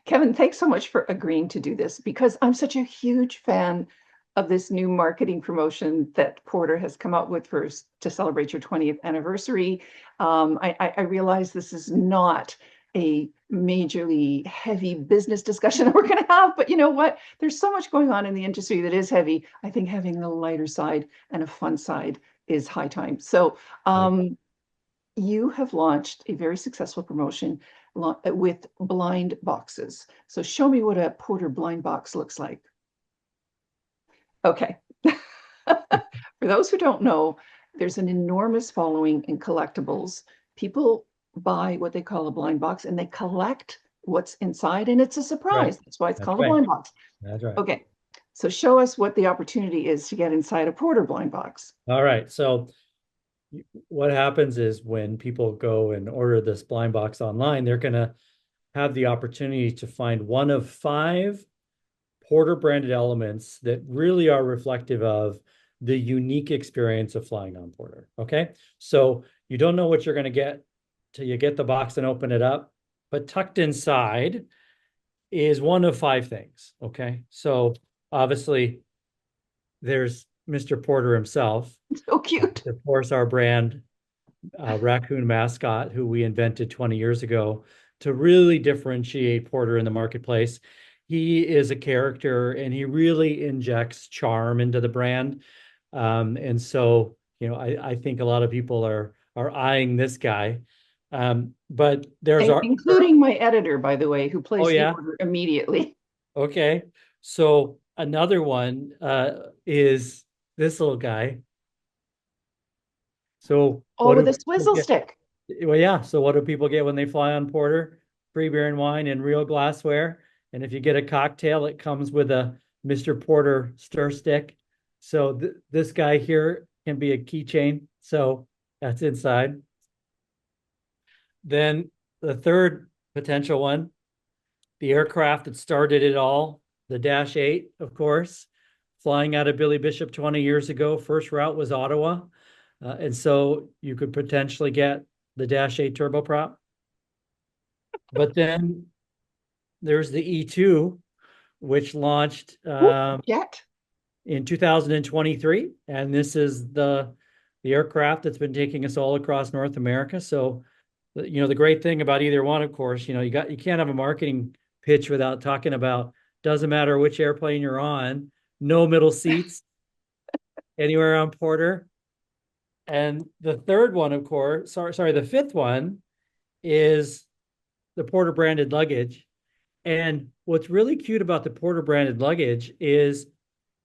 Kevin, thanks so much for agreeing to do this because I'm such a huge fan of this new marketing promotion that Porter has come out with to celebrate your 20th anniversary. I realize this is not a majorly heavy business discussion that we're going to have, but you know what? There's so much going on in the industry that is heavy. I think having a lighter side and a fun side is high time. So, you have launched a very successful promotion with blind boxes. So show me what a Porter blind box looks like. Okay. For those who don't know, there's an enormous following in collectibles. People buy what they call a blind box and they collect what's inside, and it's a Right. surprise. That's why it's That's called a right. blind box. That's right. Okay. So show us what the opportunity is to get inside a Porter blind box. All right. So what happens is when people go and order this blind box online, they're going to have the opportunity to find one of five Porter branded elements that really are reflective of the unique experience of flying on Porter. Okay. So you don't know what you're going to get till you get the box and open it up, but tucked inside is one of five things. Okay. So obviously there's Mr. Porter himself, So cute. of course, our brand raccoon mascot, who we invented 20 years ago to really differentiate Porter in the marketplace. He is a character and he really injects charm into the brand. And so, I think a lot of people are eyeing this guy. But there's our, Including my editor, by the way, who oh placed the yeah, order immediately. okay. So another one is this little guy. So Oh, what with do a people swizzle get? stick. Well, yeah. So what do people get when they fly on Porter? Free beer and wine and real glassware. And if you get a cocktail, it comes with a Mr. Porter stir stick. So this guy here can be a keychain. So that's inside. Then the third potential one, the aircraft that started it all, the Dash 8, of course, flying out of Billy Bishop 20 years ago. First route was Ottawa. And so you could potentially get the Dash 8 turboprop. But then there's the E2, which launched Ooh, jet. in 2023, and this is the aircraft that's been taking us all across North America. So, the great thing about either one, of course, you can't have a marketing pitch without talking about doesn't matter which airplane you're on, no middle seats anywhere on Porter. And the third one, of course, sorry, the fifth one is the Porter branded luggage. And what's really cute about the Porter branded luggage is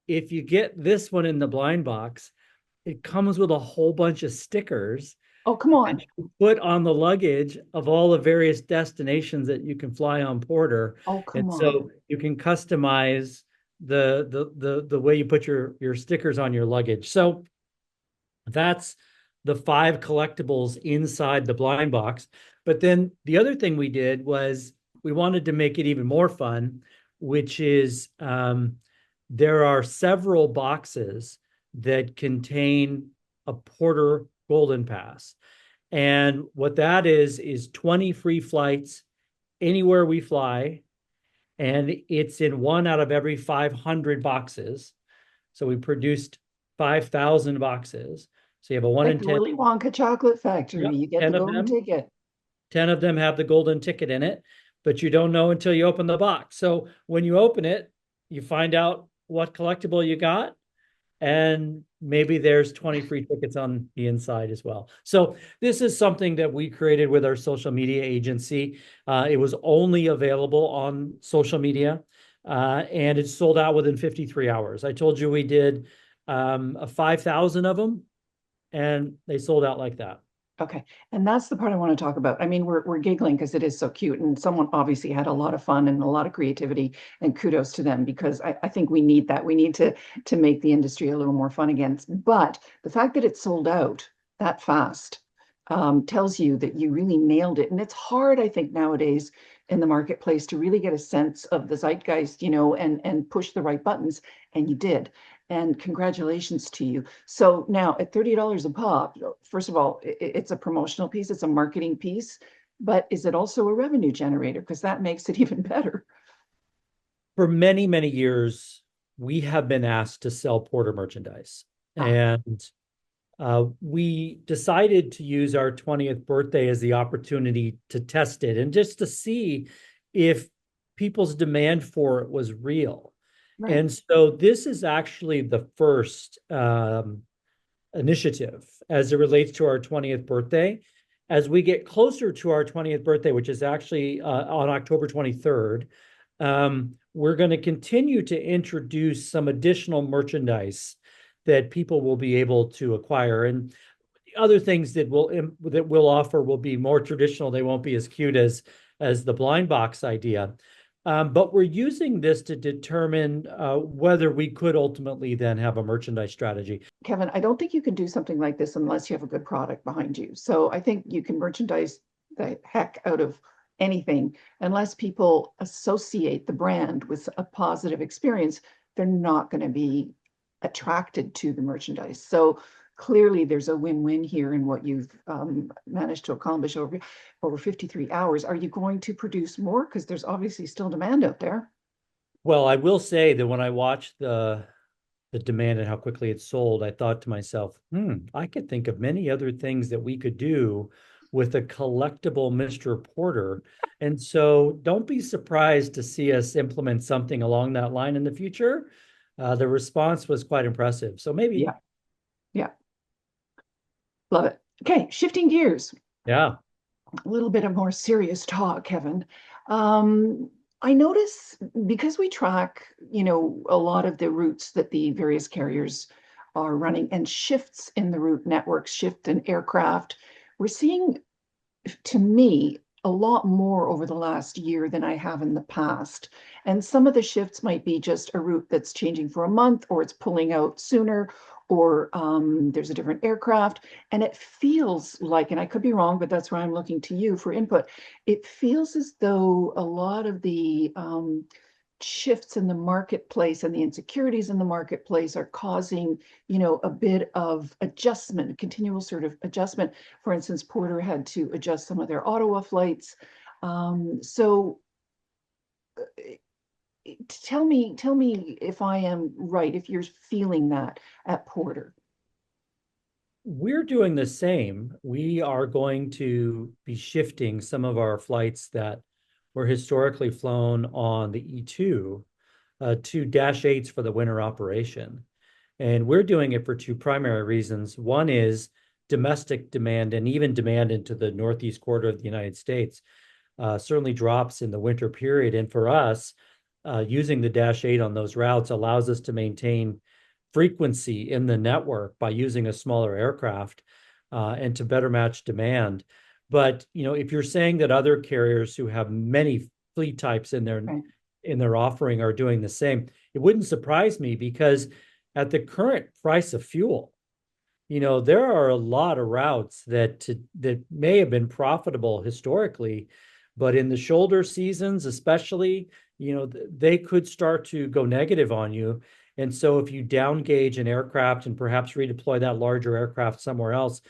if you get this one in the blind box, it comes with a whole bunch of stickers Oh, come that on. you put on the luggage of all the various destinations that you can fly on Porter. Oh, And come on. so you can customize the way you put your stickers on your luggage. So that's the five collectibles inside the blind box. But then the other thing we did was we wanted to make it even more fun, which is there are several boxes that contain a Porter Golden Pass. And what that is 20 free flights anywhere we fly. And it's in one out of every 500 boxes. So we produced 5,000 boxes. So you have a one Like in the 10. Willy Wonka chocolate factory. Yep. You get the 10 of golden them. ticket. 10 of them have the golden ticket in it, but you don't know until you open the box. So when you open it, you find out what collectible you got, and maybe there's 20 free tickets on the inside as well. So this is something that we created with our social media agency. It was only available on social media, and it sold out within 53 hours. I told you we did 5,000 of them, and they sold out like that. Okay. And that's the part I want to talk about. I mean, we're giggling because it is so cute. And someone obviously had a lot of fun and a lot of creativity, and kudos to them because I think we need that. We need to make the industry a little more fun again. But the fact that it sold out that fast tells you that you really nailed it. And it's hard, I think, nowadays in the marketplace to really get a sense of the zeitgeist, and push the right buttons. And you did. And congratulations to you. So now at $30 a pop, first of all, it's a promotional piece, it's a marketing piece. but is it also a revenue generator? Because that makes it even better. For many, many years, we have been asked to sell Porter merchandise. Ah, And we decided to use our 20th birthday as the opportunity to test it and just to see if people's demand for it was real. right. And so this is actually the first initiative as it relates to our 20th birthday. As we get closer to our 20th birthday, which is actually on October 23rd, we're going to continue to introduce some additional merchandise that people will be able to acquire. And other things that we'll offer will be more traditional. They won't be as cute as the blind box idea. But we're using this to determine whether we could ultimately then have a merchandise strategy. Kevin, I don't think you can do something like this unless you have a good product behind you. So I think you can merchandise the heck out of anything. Unless people associate the brand with a positive experience, they're not going to be attracted to the merchandise. So clearly there's a win-win here in what you've managed to accomplish over 53 hours. Are you going to produce more? Because there's obviously still demand out there. Well, I will say that when I watched the demand and how quickly it sold, I thought to myself, I could think of many other things that we could do with a collectible Mr. Porter. And so don't be surprised to see us implement something along that line in the future. The response was quite impressive. So maybe, Yeah, yeah, love it. Okay, shifting gears. yeah. A little bit of more serious talk, Kevin. Um, I notice because we track, a lot of the routes that the various carriers are running and shifts in the route networks, shift in aircraft, we're seeing, to me, a lot more over the last year than I have in the past. And some of the shifts might be just a route that's changing for a month, or it's pulling out sooner, or there's a different aircraft. And it feels like, and I could be wrong, but that's where I'm looking to you for input. It feels as though a lot of the shifts in the marketplace and the insecurities in the marketplace are causing, a bit of adjustment, continual sort of adjustment. For instance, Porter had to adjust some of their Ottawa flights. So tell me if I am right, if you're feeling that at Porter. We're doing the same. We are going to be shifting some of our flights that were historically flown on the E2 to Dash 8s for the winter operation. And we're doing it for two primary reasons. One is domestic demand and even demand into the Northeast quarter of the United States certainly drops in the winter period. And for us, using the Dash 8 on those routes allows us to maintain frequency in the network by using a smaller aircraft and to better match demand. But if you're saying that other carriers who have many fleet types Right. in their offering are doing the same, it wouldn't surprise me because at the current price of fuel, there are a lot of routes that may have been profitable historically, but in the shoulder seasons, especially, they could start to go negative on you. And so if you down gauge an aircraft and perhaps redeploy that larger aircraft somewhere else,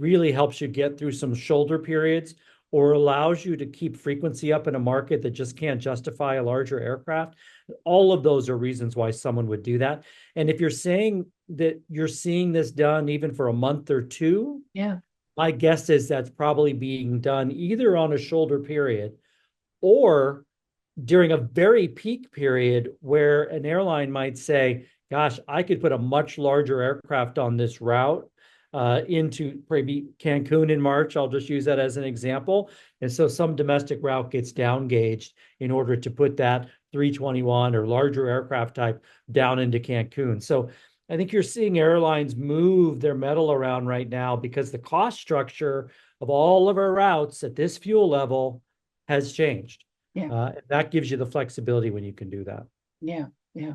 really helps you get through some shoulder periods or allows you to keep frequency up in a market that just can't justify a larger aircraft. All of those are reasons why someone would do that. And if you're saying that you're seeing this done even for a month or two, Yeah. my guess is that's probably being done either on a shoulder period or during a very peak period where an airline might say, gosh, I could put a much larger aircraft on this route into maybe Cancun in March. I'll just use that as an example. And so some domestic route gets down gauged in order to put that 321 or larger aircraft type down into Cancun. So I think you're seeing airlines move their metal around right now because the cost structure of all of our routes at this fuel level has changed. Yeah. That gives you the flexibility when you can do that. Yeah. Yeah.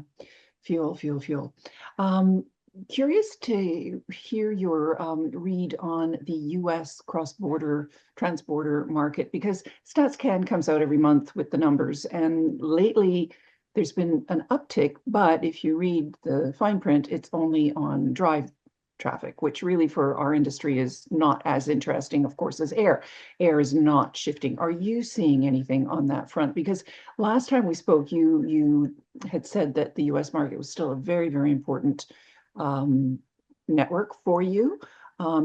Fuel, fuel, fuel. Um, Curious to hear your read on the US cross-border, trans-border market, because StatsCan comes out every month with the numbers, and lately there's been an uptick, but if you read the fine print, it's only on drive traffic, which really for our industry is not as interesting, of course, as air. Air is not shifting. Are you seeing anything on that front? Because last time we spoke, you had said that the US market was still a very, very important network for you.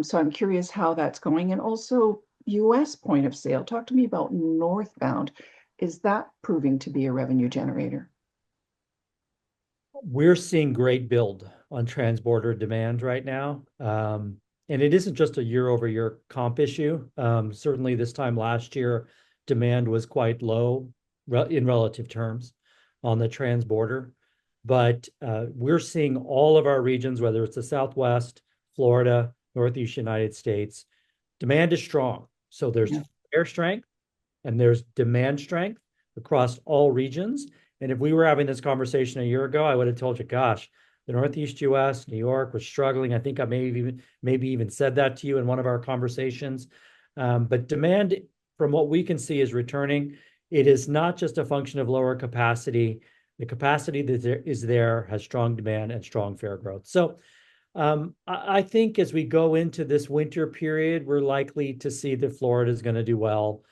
So I'm curious how that's going. And also US point of sale. Talk to me about northbound. Is that proving to be a revenue generator? We're seeing great build on transborder demand right now. And it isn't just a year-over-year comp issue. Certainly this time last year, demand was quite low in relative terms on the transborder. But we're seeing all of our regions, whether it's the Southwest, Florida, Northeast United States, demand is strong. So there's Yeah. air strength and there's demand strength across all regions. And if we were having this conversation a year ago, I would have told you, gosh, the Northeast US, New York was struggling. I think I maybe even said that to you in one of our conversations. But demand, from what we can see, is returning. It is not just a function of lower capacity. The capacity that is there has strong demand and strong fare growth. So I think as we go into this winter period, we're likely to see that Florida is going to do well.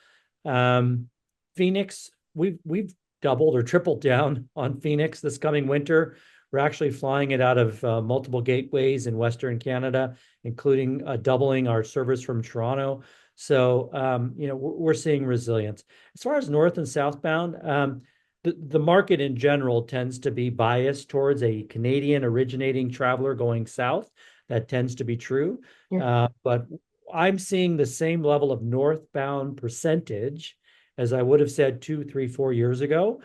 Phoenix, we've doubled or tripled down on Phoenix this coming winter. We're actually flying it out of multiple gateways in Western Canada, including doubling our service from Toronto. So, we're seeing resilience. As far as north and southbound, the market in general tends to be biased towards a Canadian originating traveler going south. That tends to be true. Yeah. But I'm seeing the same level of northbound percentage as I would have said 2, 3, 4 years ago.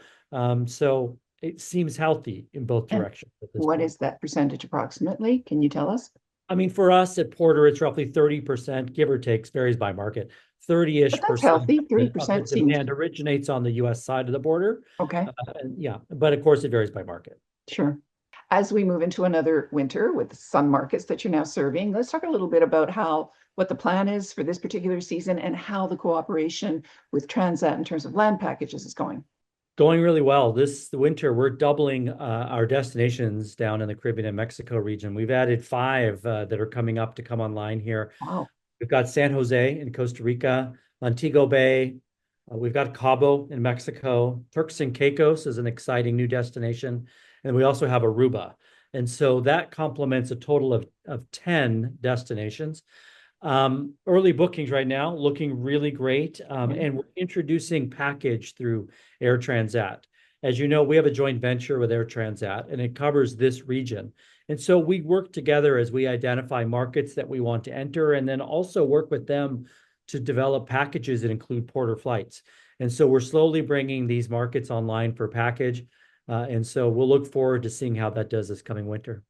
So it seems healthy in both And directions at this what point. is that percentage approximately? Can you tell us? I mean, for us at Porter, it's roughly 30%, give or take, varies by market. But 30-ish that's percent healthy. of the 30% seems demand originates on the US side of the border. okay. Yeah, but of course it varies by market. Sure. As we move into another winter with some markets that you're now serving, let's talk a little bit about what the plan is for this particular season and how the cooperation with Transat in terms of land packages is going. Going really well. This winter, we're doubling our destinations down in the Caribbean and Mexico region. We've added 5 that are coming up to come online here. Wow. We've got San Jose in Costa Rica, Montego Bay. We've got Cabo in Mexico. Turks and Caicos is an exciting new destination. And we also have Aruba. And so that complements a total of 10 destinations. Early bookings right now looking really great. And we're introducing package through Air Transat. As you know, we have a joint venture with Air Transat, and it covers this region. And so we work together as we identify markets that we want to enter, and then also work with them to develop packages that include Porter flights. And so we're slowly bringing these markets online for package. And so we'll look forward to seeing how that does this coming winter.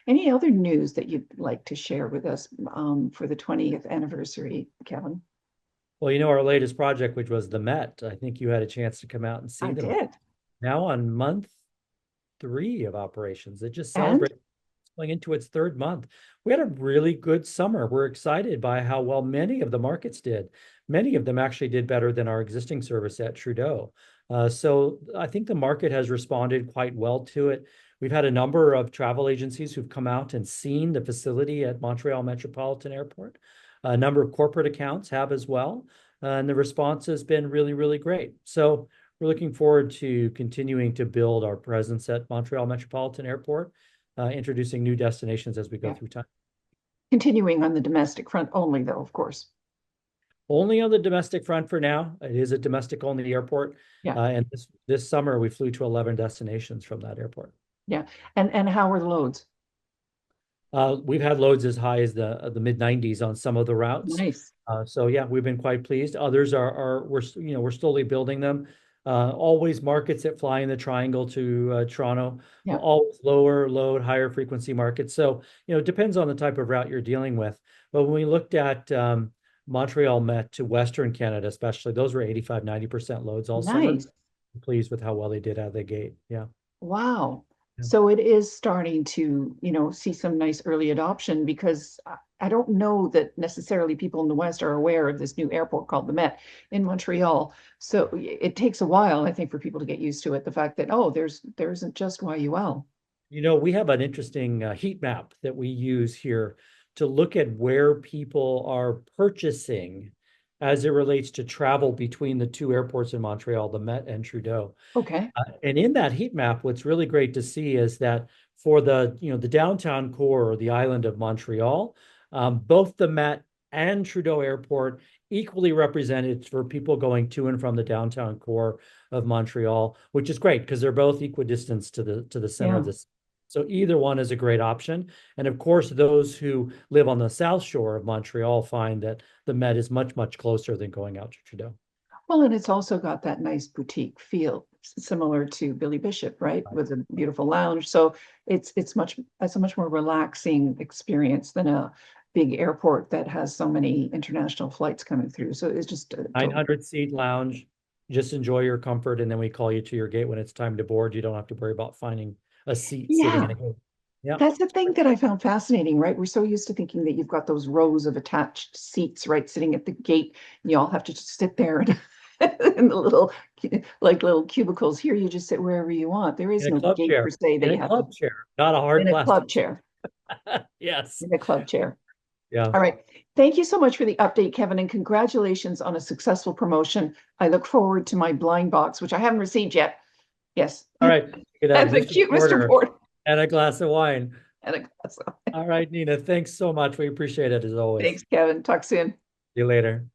Any other news that you'd like to share with us for the 20th anniversary, Kevin? Well, our latest project, which was the Met, I think you had a chance to come out and see I them. did. Now on month 3 of operations. It just And celebrated going into its 3rd month. We had a really good summer. We're excited by how well many of the markets did. Many of them actually did better than our existing service at Trudeau. So I think the market has responded quite well to it. We've had a number of travel agencies who've come out and seen the facility at Montreal Metropolitan Airport. A number of corporate accounts have as well. And the response has been really, really great. So we're looking forward to continuing to build our presence at Montreal Metropolitan Airport, introducing new destinations as we go yeah, through time. continuing on the domestic front only, though, of course. Only on the domestic front for now. It is a domestic only airport. Yeah, And this summer, we flew to 11 destinations from that airport. yeah. And how are the loads? We've had loads as high as the mid 90s on some of the routes. Nice. So yeah, we've been quite pleased. Others we're slowly building them. Always markets that fly in the triangle to Toronto, Yeah, always lower load, higher frequency markets. So, it depends on the type of route you're dealing with. But when we looked at Montreal Met to Western Canada, especially, those were 85, 90% loads all summer. nice. Pleased with how well they did out of the gate. Yeah. Wow. Yeah. So it is starting to, see some nice early adoption because I don't know that necessarily people in the West are aware of this new airport called the Met in Montreal. So it takes a while, I think, for people to get used to it. The fact that, oh, there isn't just YUL. We have an interesting heat map that we use here to look at where people are purchasing as it relates to travel between the two airports in Montreal, the Met and Trudeau. Okay. And in that heat map, what's really great to see is that for the downtown core or the island of Montreal, both the Met and Trudeau Airport equally represented for people going to and from the downtown core of Montreal, which is great because they're both equidistant to the center of Yeah. the city. So either one is a great option. And of course, those who live on the south shore of Montreal find that the Met is much, much closer than going out to Trudeau. Well, and it's also got that nice boutique feel, similar to Billy Bishop, right? With a beautiful lounge. So it's a much more relaxing experience than a big airport that has so many international flights coming through. So it's just a total. 900-seat lounge. Just enjoy your comfort, and then we call you to your gate when it's time to board. You don't have to worry about finding a seat sitting in Yeah, a gate. Yeah, that's the thing that I found fascinating, right? We're so used to thinking that you've got those rows of attached seats, right, sitting at the gate, and you all have to just sit there and in the little like little cubicles. Here, you just sit wherever you want. There is in a no club gate chair. per se that In you a have to club chair, not a hard in a plastic club chair. chair. Yes. In a club chair. Yeah. All right. Thank you so much for the update, Kevin, and congratulations on a successful promotion. I look forward to my blind box, which I haven't received yet. Yes. All right. You can have And the Mr. cute Mr. Porter Porter and a glass of wine. and a glass of. All right, Nina. Thanks so much. We appreciate it as always. Thanks, Kevin. Talk soon. See you later.